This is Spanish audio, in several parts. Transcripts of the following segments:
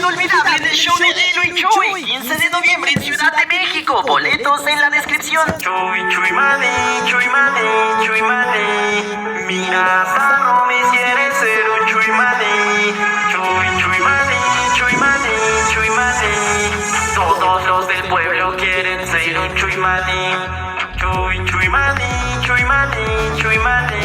inolvidable del show de Gelo y Chuy. 15 de noviembre en Ciudad de México. Boletos en la descripción. Chuy, chuy, mani, chuy, mani, chuy, mani. Mira, Pablo, me quiere ser un chuy, mani. Chuy, chuy, mani, chuy, mani, chuy, mani. Todos los del pueblo quieren ser un chuy, mani. Chuy, chuy, mani, chuy, mani, chuy, mani.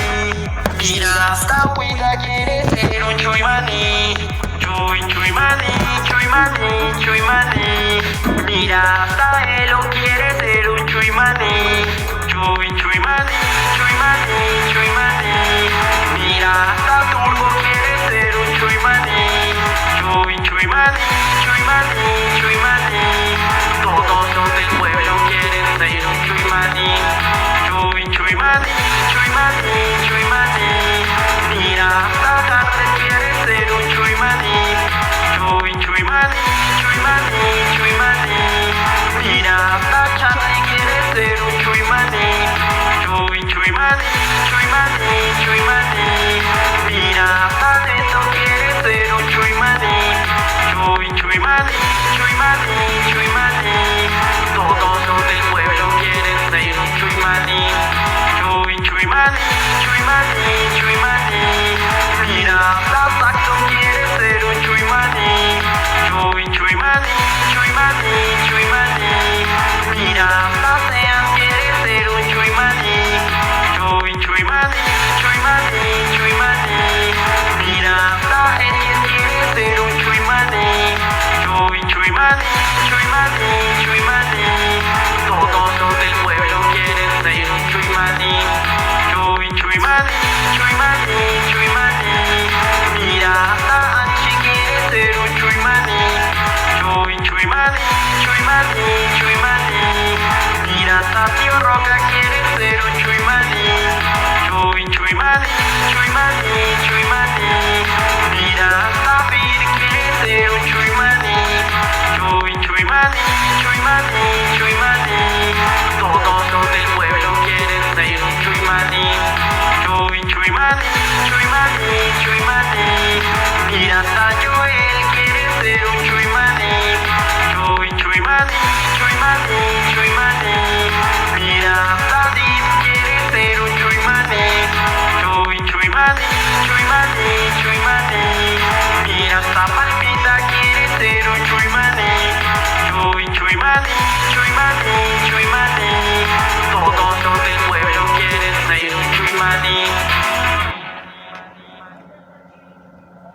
Mira, hasta abuela quiere ser un chuy, mani. Chuy, chuy, mani, chuy, mani, chuy, mani. Mira, hasta Elo quiere ser un chuy, mani. Chuy, chuy, mani, chuy, mani, chuy, mani. Mira, hasta Turbo quiere ser un chuy, mani. Chuy, chuy, mani, chuy, mani, chuy, mani. Todos los del pueblo quieren ser un chuy, mani. Chuy, chuy, mani, chuy, mani, chuy, mani. Mira, hasta Carles quiere ser un chuy, mani. Chuy, chuy, mani, chuy, mani, chuy, mani. Mira, hasta Charlie quiere ser un chuy, mani. Chuy, chuy, mani, chuy, mani, chuy, mani. Mira, hasta Neto quiere ser un chuy, mani. Chuy, chuy, mani, chuy, mani, chuy, mani. Todos los del pueblo quieren ser un chuy, mani. Chuy, chuy, mani, chuy, mani, chuy, mani.